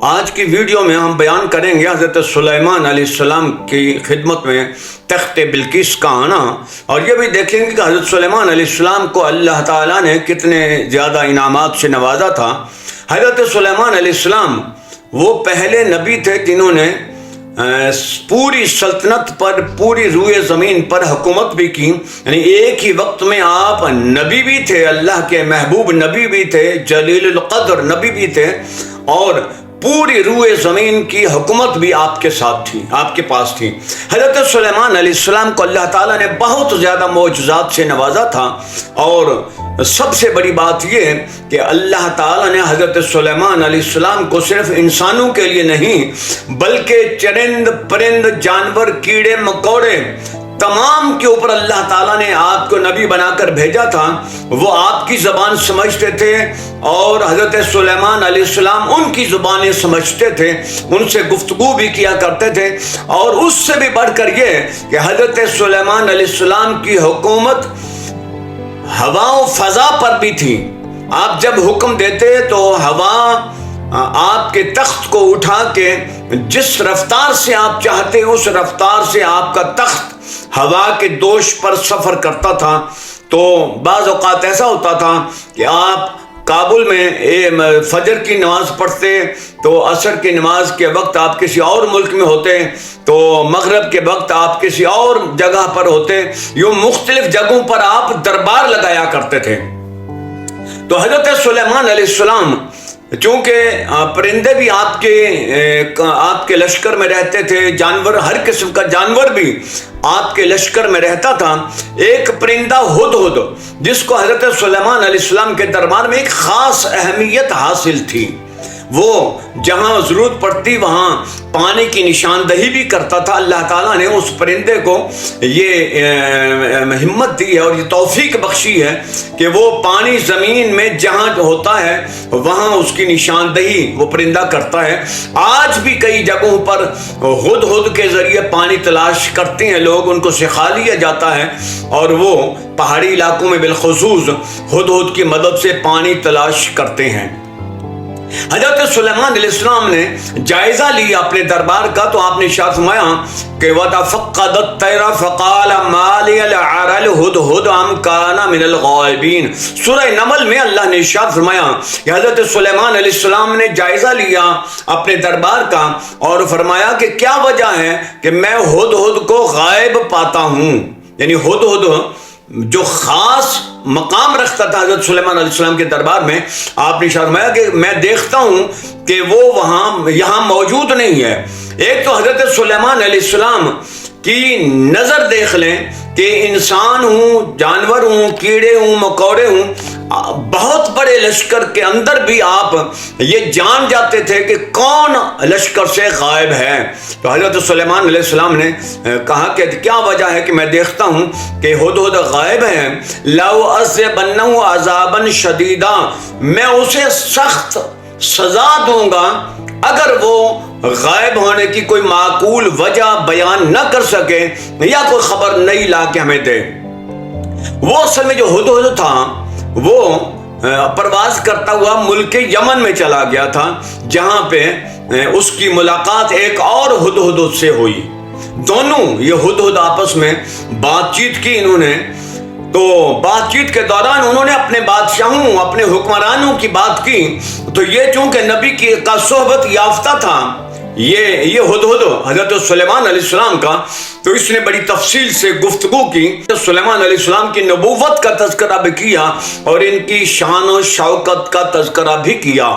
آج کی ویڈیو میں ہم بیان کریں گے حضرت سلیمان علیہ السلام کی خدمت میں تخت بلقیس کا آنا، اور یہ بھی دیکھیں گے کہ حضرت سلیمان علیہ السلام کو اللہ تعالیٰ نے کتنے زیادہ انعامات سے نوازا تھا۔ حضرت سلیمان علیہ السلام وہ پہلے نبی تھے جنہوں نے پوری سلطنت پر، پوری روئے زمین پر حکومت بھی کی، یعنی ایک ہی وقت میں آپ نبی بھی تھے، اللہ کے محبوب نبی بھی تھے، جلیل القدر نبی بھی تھے، اور پوری روئے زمین کی حکومت بھی آپ کے ساتھ تھی، آپ کے پاس تھی۔ حضرت سلیمان علیہ السلام کو اللہ تعالیٰ نے بہت زیادہ معجزات سے نوازا تھا، اور سب سے بڑی بات یہ کہ اللہ تعالیٰ نے حضرت سلیمان علیہ السلام کو صرف انسانوں کے لیے نہیں بلکہ چرند پرند جانور کیڑے مکوڑے تمام کے اوپر اللہ تعالیٰ نے آپ کو نبی بنا کر بھیجا تھا۔ وہ آپ کی زبان سمجھتے تھے اور حضرت سلیمان علیہ السلام ان کی زبانیں سمجھتے تھے، ان سے گفتگو بھی کیا کرتے تھے، اور اس سے بھی بڑھ کر یہ کہ حضرت سلیمان علیہ السلام کی حکومت ہوا و فضا پر بھی تھی۔ آپ جب حکم دیتے تو ہوا آپ کے تخت کو اٹھا کے جس رفتار سے آپ چاہتے اس رفتار سے آپ کا تخت ہوا کے دوش پر سفر کرتا تھا۔ تو بعض اوقات ایسا ہوتا تھا کہ آپ کابل میں فجر کی نماز پڑھتے تو عصر کی نماز کے وقت آپ کسی اور ملک میں ہوتے، تو مغرب کے وقت آپ کسی اور جگہ پر ہوتے، یوں مختلف جگہوں پر آپ دربار لگایا کرتے تھے۔ تو حضرت سلیمان علیہ السلام چونکہ پرندے بھی آپ کے لشکر میں رہتے تھے، جانور ہر قسم کا جانور بھی آپ کے لشکر میں رہتا تھا، ایک پرندہ ہدہد جس کو حضرت سلیمان علیہ السلام کے دربار میں ایک خاص اہمیت حاصل تھی، وہ جہاں ضرورت پڑتی وہاں پانی کی نشاندہی بھی کرتا تھا۔ اللہ تعالیٰ نے اس پرندے کو یہ ہمت دی ہے اور یہ توفیق بخشی ہے کہ وہ پانی زمین میں جہاں ہوتا ہے وہاں اس کی نشاندہی وہ پرندہ کرتا ہے۔ آج بھی کئی جگہوں پر ہدہد کے ذریعے پانی تلاش کرتے ہیں لوگ، ان کو سکھا لیا جاتا ہے اور وہ پہاڑی علاقوں میں بالخصوص ہدہد کی مدد سے پانی تلاش کرتے ہیں۔ حضرت سلیمان علیہ السلام نے جائزہ لیا اپنے دربار کا، تو آپ نے ارشاد فرمایا کہ وَتَفَقَّدَ الطَّيْرَ فَقَالَ مَا لِيَ لَا أَرَى الْهُدْهُدَ أَمْ كَانَ مِنَ الْغَائِبِينَ۔ سورہ نمل میں اللہ نے ارشاد فرمایا کہ حضرت سلیمان علیہ السلام نے جائزہ لیا اپنے دربار کا اور فرمایا کہ کیا وجہ ہے کہ میں ہدہد کو غائب پاتا ہوں، یعنی ہدہد جو خاص مقام رکھتا تھا حضرت سلیمان علیہ السلام کے دربار میں، آپ نے ارشاد فرمایا کہ میں دیکھتا ہوں کہ وہ یہاں موجود نہیں ہے۔ ایک تو حضرت سلیمان علیہ السلام کی نظر دیکھ لیں کہ انسان ہوں، جانور ہوں، کیڑے ہوں، مکوڑے ہوں، بہت بڑے لشکر کے اندر بھی آپ یہ جان جاتے تھے کہ کون لشکر سے غائب ہے۔ تو حضرت سلیمان علیہ السلام نے کہا کہ کیا وجہ ہے کہ میں دیکھتا ہوں کہ ہدہد غائب ہے، لَأُعَذِّبَنَّهُ عَذَابًا شَدِيدًا، میں اسے سخت سزا دوں گا اگر وہ غائب ہونے کی کوئی معقول وجہ بیان نہ کر سکے یا کوئی خبر نہیں لا کے ہمیں دے۔ وہ اصل میں جو ہدہد تھا وہ پرواز کرتا ہوا ملک یمن میں چلا گیا تھا، جہاں پہ اس کی ملاقات ایک اور ہدہد سے ہوئی۔ دونوں یہ ہدہد آپس میں بات چیت کی انہوں نے، تو بات چیت کے دوران انہوں نے اپنے بادشاہوں، اپنے حکمرانوں کی بات کی، تو یہ چونکہ نبی کا صحبت یافتہ تھا یہ ہدہد حضرت سلیمان علیہ السلام کا، تو اس نے بڑی تفصیل سے گفتگو کی، سلیمان علیہ السلام کی نبوت کا تذکرہ بھی کیا اور ان کی شان و شوکت کا تذکرہ بھی کیا۔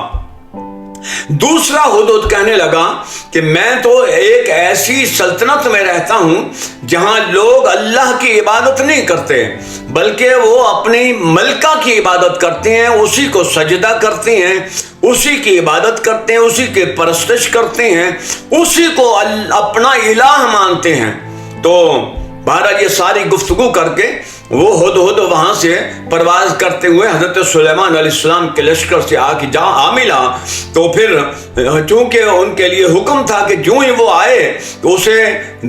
دوسرا ہدہد کہنے لگا کہ میں تو ایک ایسی سلطنت میں رہتا ہوں جہاں لوگ اللہ کی عبادت نہیں کرتے بلکہ وہ اپنی ملکہ کی عبادت کرتے ہیں، اسی کو سجدہ کرتے ہیں، اسی کی عبادت کرتے ہیں، اسی کی پرستش کرتے ہیں، اسی کو اپنا الہ مانتے ہیں۔ تو بہرحال یہ ساری گفتگو کر کے وہ ہدہد وہاں سے پرواز کرتے ہوئے حضرت سلیمان علیہ السلام کے لشکر سے آ ملا، تو پھر چونکہ ان کے لیے حکم تھا کہ جو ہی وہ آئے تو اسے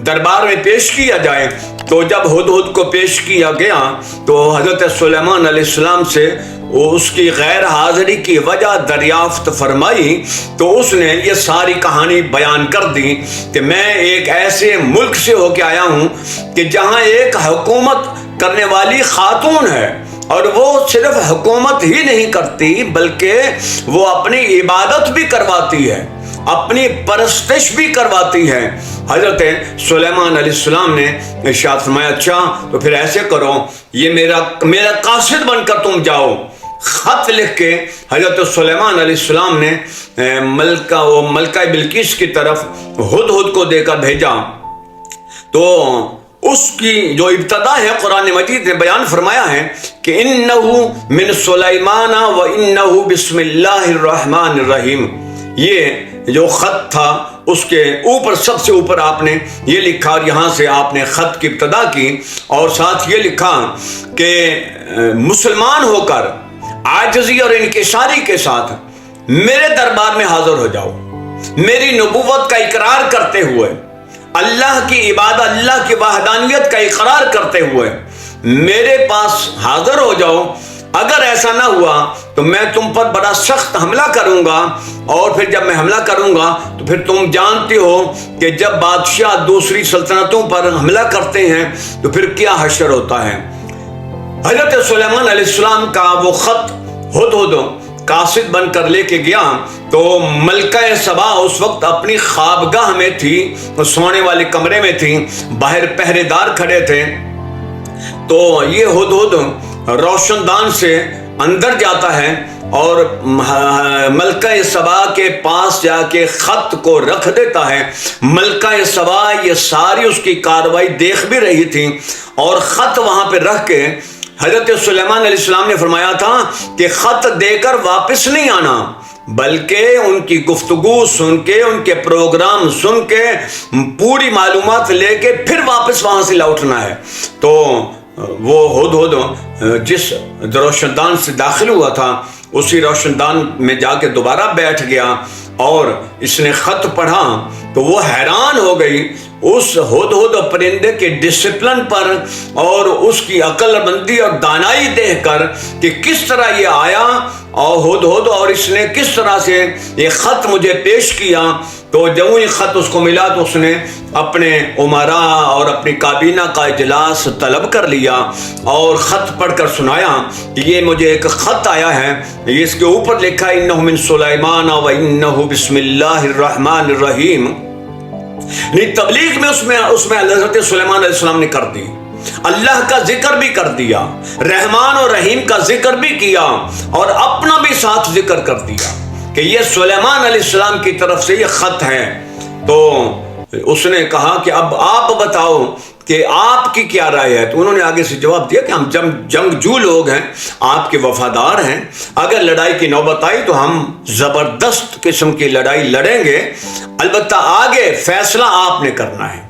دربار میں پیش کیا جائے، تو جب ہدہد کو پیش کیا گیا تو حضرت سلیمان علیہ السلام سے اس کی غیر حاضری کی وجہ دریافت فرمائی، تو اس نے یہ ساری کہانی بیان کر دی کہ میں ایک ایسے ملک سے ہو کے آیا ہوں کہ جہاں ایک حکومت کرنے والی خاتون ہے، اور وہ صرف حکومت ہی نہیں کرتی بلکہ وہ اپنی عبادت بھی کرواتی ہے، اپنی پرستش بھی کرواتی ہے۔ حضرت سلیمان علیہ السلام نے ارشاد فرمایا اچھا تو پھر ایسے کرو، یہ میرا قاصد بن کر تم جاؤ۔ خط لکھ کے حضرت سلیمان علیہ السلام نے ملکہ بلقیس کی طرف ہدہد کو دے کر بھیجا، تو اس کی جو ابتدا ہے قرآن مجید نے بیان فرمایا ہے کہ انہو من سلیمان و انہو بسم اللہ الرحمن الرحیم۔ یہ جو خط تھا اس کے اوپر سب سے اوپر آپ نے یہ لکھا، اور یہاں سے آپ نے خط کی ابتدا کی اور ساتھ یہ لکھا کہ مسلمان ہو کر عاجزی اور انکساری کے ساتھ میرے دربار میں حاضر ہو جاؤ، میری نبوت کا اقرار کرتے ہوئے، اللہ کی عبادت، اللہ کی وحدانیت کا اقرار کرتے ہوئے میرے پاس حاضر ہو جاؤ۔ اگر ایسا نہ ہوا تو میں تم پر بڑا سخت حملہ کروں گا، اور پھر جب میں حملہ کروں گا تو پھر تم جانتے ہو کہ جب بادشاہ دوسری سلطنتوں پر حملہ کرتے ہیں تو پھر کیا حشر ہوتا ہے۔ حضرت سلیمان علیہ السلام کا وہ خط ہدہد قاصد بن کر لے کے گیا، تو ملکہ سبا اس وقت اپنی خوابگاہ میں تھی، سونے والے کمرے میں تھی، باہر پہرے دار کھڑے تھے، تو یہ ہدہد روشن دان سے اندر جاتا ہے اور ملکہ سبا کے پاس جا کے خط کو رکھ دیتا ہے۔ ملکہ سبا یہ ساری اس کی کاروائی دیکھ بھی رہی تھی، اور خط وہاں پہ رکھ کے حضرت سلیمان علیہ السلام نے فرمایا تھا کہ خط دے کر واپس نہیں آنا، بلکہ ان کی گفتگو سن کے، ان کے پروگرام سن کے، پوری معلومات لے کے پھر واپس وہاں سے لوٹنا ہے۔ تو وہ ہدہد جس روشن دان سے داخل ہوا تھا اسی روشن دان میں جا کے دوبارہ بیٹھ گیا، اور اس نے خط پڑھا تو وہ حیران ہو گئی اس ہدہد پرندے کے ڈسپلن پر اور اس کی عقل مندی اور دانائی دیکھ کر کہ کس طرح یہ آیا اور ہدہد، اور اس نے کس طرح سے یہ خط مجھے پیش کیا۔ تو جب یہ خط اس کو ملا تو اس نے اپنے امراء اور اپنی کابینہ کا اجلاس طلب کر لیا اور خط پڑھ کر سنایا کہ یہ مجھے ایک خط آیا ہے، یہ اس کے اوپر لکھا ہے انہ من سلیمان و انہ بسم اللہ الرحمن الرحیم۔ تبلیغ میں اس میں حضرت سلیمان علیہ السلام نے کر دی، اللہ کا ذکر بھی کر دیا، رحمان اور رحیم کا ذکر بھی کیا، اور اپنا بھی ساتھ ذکر کر دیا کہ یہ سلیمان علیہ السلام کی طرف سے یہ خط ہے۔ تو اس نے کہا کہ اب آپ بتاؤ کہ آپ کی کیا رائے ہے؟ تو انہوں نے آگے سے جواب دیا کہ ہم جنگجو لوگ ہیں، آپ کے وفادار ہیں، اگر لڑائی کی نوبت آئی تو ہم زبردست قسم کی لڑائی لڑیں گے، البتہ آگے فیصلہ آپ نے کرنا ہے،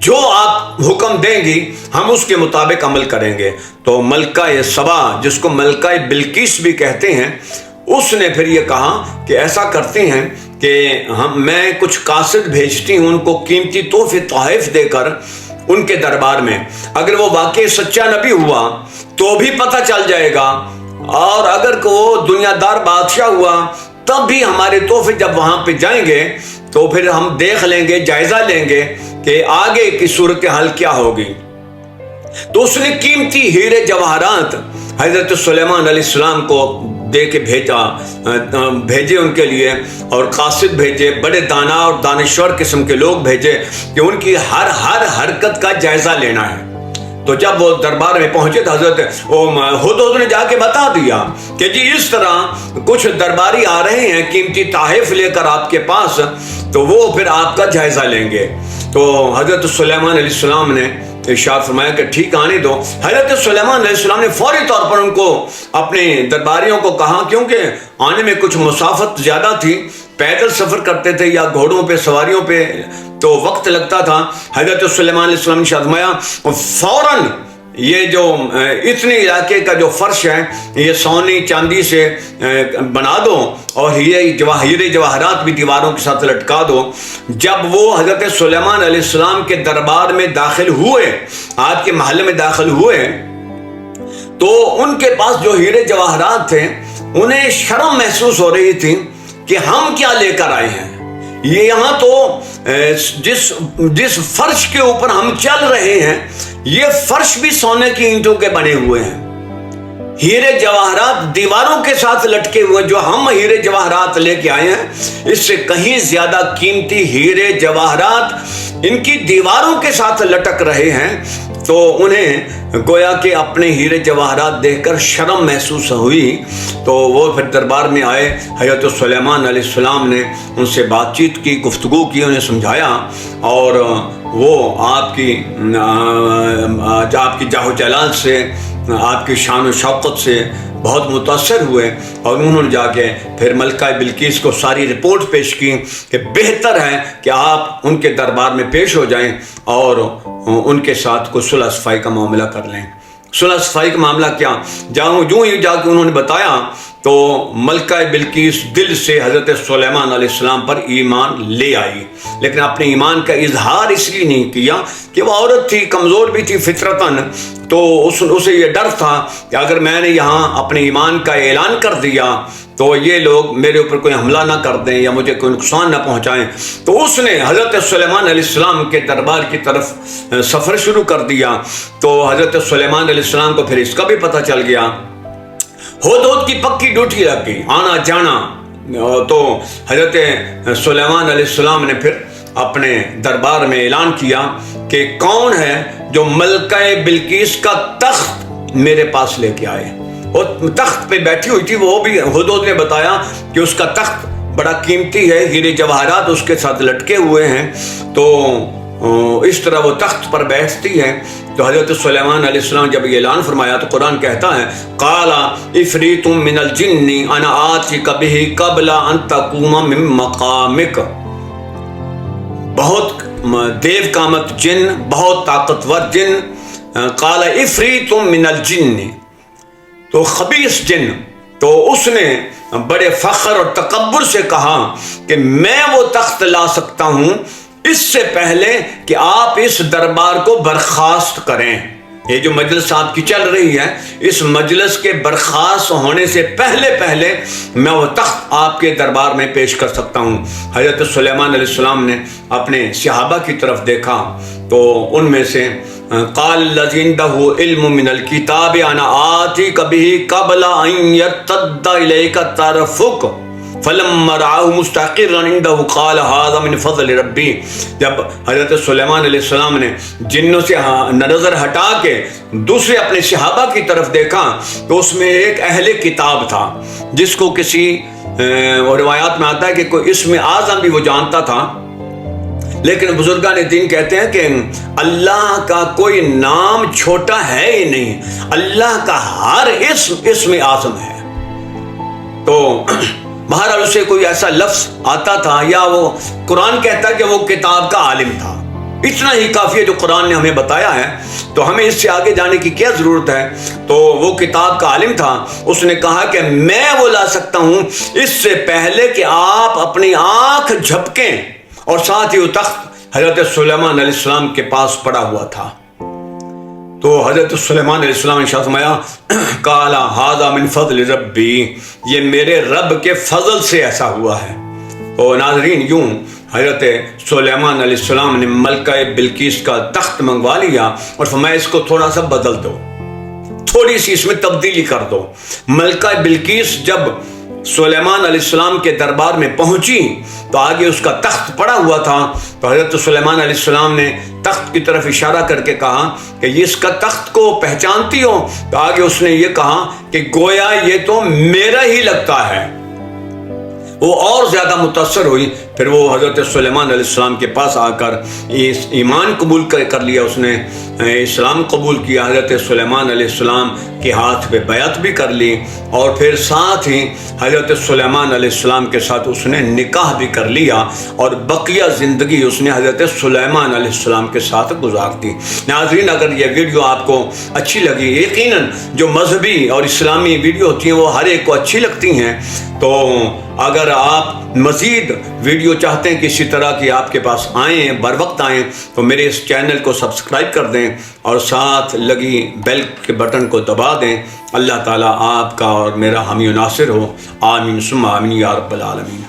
جو آپ حکم دیں گی ہم اس کے مطابق عمل کریں گے۔ تو ملکہ سبا، جس کو ملکہ بلقیس بھی کہتے ہیں، اس نے پھر یہ کہا کہ ایسا کرتے ہیں کہ میں کچھ قاصد بھیجتی ہوں ان کو قیمتی تحفے تحائف دے کر ان کے دربار میں، اگر وہ واقعی سچا نبی ہوا تو بھی پتہ چل جائے گا، اور اگر وہ دنیا دار بادشاہ ہوا تب بھی ہمارے تحفے جب وہاں پہ جائیں گے تو پھر ہم دیکھ لیں گے، جائزہ لیں گے کہ آگے کی صورتحال کیا ہوگی۔ تو اس نے قیمتی ہیرے جواہرات حضرت سلیمان علیہ السلام کو دے کے بھیجے ان کے لیے، اور قاصد بھیجے، بڑے دانا اور دانشور قسم کے لوگ بھیجے کہ ان کی ہر حرکت کا جائزہ لینا ہے۔ تو جب وہ دربار میں پہنچے تو حضرت ہدہد نے جا کے بتا دیا کہ جی اس طرح کچھ درباری آ رہے ہیں قیمتی تحائف لے کر آپ کے پاس، تو وہ پھر آپ کا جائزہ لیں گے۔ تو حضرت سلیمان علیہ السلام نے ارشاد فرمایا کہ ٹھیک آنے دو۔ حضرت سلیمان علیہ السلام نے فوری طور پر ان کو، اپنے درباریوں کو کہا، کیونکہ آنے میں کچھ مسافت زیادہ تھی، پیدل سفر کرتے تھے یا گھوڑوں پہ سواریوں پہ، تو وقت لگتا تھا۔ حضرت سلیمان علیہ السلام نے فرمایا فوراً یہ جو اتنے علاقے کا جو فرش ہے یہ سونے چاندی سے بنا دو اور ہیرے جواہرات بھی دیواروں کے ساتھ لٹکا دو۔ جب وہ حضرت سلیمان علیہ السلام کے دربار میں داخل ہوئے، آپ کے محل میں داخل ہوئے، تو ان کے پاس جو ہیرے جواہرات تھے انہیں شرم محسوس ہو رہی تھی کہ ہم کیا لے کر آئے ہیں، یہ یہاں تو جس فرش کے اوپر ہم چل رہے ہیں یہ فرش بھی سونے کی اینٹوں کے بنے ہوئے ہیں، ہیرے جواہرات دیواروں کے ساتھ لٹکے ہوئے، جو ہم ہیرے جواہرات لے کے آئے ہیں اس سے کہیں زیادہ قیمتی ہیرے جواہرات ان کی دیواروں کے ساتھ لٹک رہے ہیں۔ تو انہیں گویا کہ اپنے ہیرے جواہرات دیکھ کر شرم محسوس ہوئی، تو وہ پھر دربار میں آئے، حضرت سلیمان علیہ السلام نے ان سے بات چیت کی، گفتگو کی، انہیں سمجھایا، اور وہ آپ کی جاہ و جلال سے، آپ کی شان و شوقت سے بہت متاثر ہوئے، اور انہوں نے جا کے پھر ملکہ بلقیس کو ساری رپورٹ پیش کی کہ بہتر ہے کہ آپ ان کے دربار میں پیش ہو جائیں اور ان کے ساتھ کوئی صلح صفائی کا معاملہ کر لیں۔ صلح صفائی کا معاملہ کیا، جو ہی جا کے انہوں نے بتایا تو ملکہ بلقیس دل سے حضرت سلیمان علیہ السلام پر ایمان لے آئی، لیکن اپنے ایمان کا اظہار اس لیے نہیں کیا کہ وہ عورت تھی، کمزور بھی تھی فطرتاً، تو اسے یہ ڈر تھا کہ اگر میں نے یہاں اپنے ایمان کا اعلان کر دیا تو یہ لوگ میرے اوپر کوئی حملہ نہ کر دیں یا مجھے کوئی نقصان نہ پہنچائیں۔ تو اس نے حضرت سلیمان علیہ السلام کے دربار کی طرف سفر شروع کر دیا۔ تو حضرت سلیمان علیہ السلام کو پھر اس کا بھی پتہ چل گیا، ہدہد کی پکی ڈیوٹی لگ گئی، آنا جانا۔ تو حضرت سلیمان علیہ السلام نے پھر اپنے دربار میں اعلان کیا کہ کون ہے جو ملکہ بلقیس کا تخت میرے پاس لے کے آئے۔ اور تخت پہ بیٹھی ہوئی تھی، وہ بھی ہدہد نے بتایا کہ اس کا تخت بڑا قیمتی ہے، ہیرے جواہرات اس کے ساتھ لٹکے ہوئے ہیں، تو اس طرح وہ تخت پر بیٹھتی ہے۔ تو حضرت سلیمان علیہ السلام جب یہ اعلان فرمایا تو قرآن کہتا ہے قال عفریت من الجن انا آتیک بہ قبل ان تقوم من مقامک، بہت دیو کامت جن، بہت طاقتور جن، قال عفریت من الجن، تو خبیث جن، تو اس نے بڑے فخر اور تکبر سے کہا کہ میں وہ تخت لا سکتا ہوں اس سے پہلے کہ آپ اس دربار کو برخاست کریں۔ یہ جو مجلس آپ کی چل رہی ہے، اس مجلس کے برخاست ہونے سے پہلے میں وہ تخت آپ کے دربار میں پیش کر سکتا ہوں۔ حضرت سلیمان علیہ السلام نے اپنے صحابہ کی طرف دیکھا تو ان میں سے قال الذی عنده علم من الکتاب انا آتیک بہ قبل ان یرتد الیک طرفک فلما رآہ مستقرا عنده قال هذا من فضل ربی۔ جب حضرت سلیمان علیہ السلام نے جنوں سے نظر ہٹا کے دوسرے اپنے صحابہ کی طرف دیکھا تو اس میں ایک اہل کتاب تھا جس کو کسی روایات میں آتا ہے کہ کوئی اسم اعظم بھی وہ جانتا تھا، لیکن بزرگان دین کہتے ہیں کہ اللہ کا کوئی نام چھوٹا ہے ہی نہیں، اللہ کا ہر اسم اعظم ہے۔ تو بہرحال اسے کوئی ایسا لفظ آتا تھا، یا وہ قرآن کہتا ہے کہ وہ کتاب کا عالم تھا، اتنا ہی کافی ہے جو قرآن نے ہمیں بتایا ہے، تو ہمیں اس سے آگے جانے کی کیا ضرورت ہے۔ تو وہ کتاب کا عالم تھا، اس نے کہا کہ میں وہ لا سکتا ہوں اس سے پہلے کہ آپ اپنی آنکھ جھپکیں، اور ساتھ ہی وہ تخت حضرت سلیمان علیہ السلام کے پاس پڑا ہوا تھا۔ تو حضرت سلیمان علیہ السلام نے فرمایا قال ھذا من فضل ربی، یہ میرے رب کے فضل سے ایسا ہوا ہے۔ تو ناظرین، یوں حضرت سلیمان علیہ السلام نے ملکہ بلقیس کا تخت منگوا لیا اور فرمایا اس کو تھوڑا سا بدل دو، تھوڑی سی اس میں تبدیلی کر دو۔ ملکہ بلقیس جب سلیمان علیہ السلام کے دربار میں پہنچی تو آگے اس کا تخت پڑا ہوا تھا، تو حضرت سلیمان علیہ السلام نے تخت کی طرف اشارہ کر کے کہا کہ یہ اس کا تخت کو پہچانتی ہو؟ تو آگے اس نے یہ کہا کہ گویا یہ تو میرا ہی لگتا ہے۔ وہ اور زیادہ متاثر ہوئی. پھر وہ حضرت سلیمان علیہ السلام کے پاس آ کر ایمان قبول کر لیا، اس نے اسلام قبول کیا، حضرت سلیمان علیہ السلام کے ہاتھ پہ بیعت بھی کر لی، اور پھر ساتھ ہی حضرت سلیمان علیہ السلام کے ساتھ اس نے نکاح بھی کر لیا، اور بقیہ زندگی اس نے حضرت سلیمان علیہ السلام کے ساتھ گزار دی. ناظرین، اگر یہ ویڈیو آپ کو اچھی لگی، یقیناً جو مذہبی اور اسلامی ویڈیو ہوتی ہیں وہ ہر ایک کو اچھی لگتی ہیں، تو اگر آپ مزید ویڈیو چاہتے ہیں کہ اسی طرح کی آپ کے پاس آئیں، بر وقت آئیں، تو میرے اس چینل کو سبسکرائب کر دیں اور ساتھ لگی بیل کے بٹن کو دبا دیں. اللہ تعالیٰ آپ کا اور میرا حامی و ناصر ہو. آمین ثم آمین یا رب العالمین.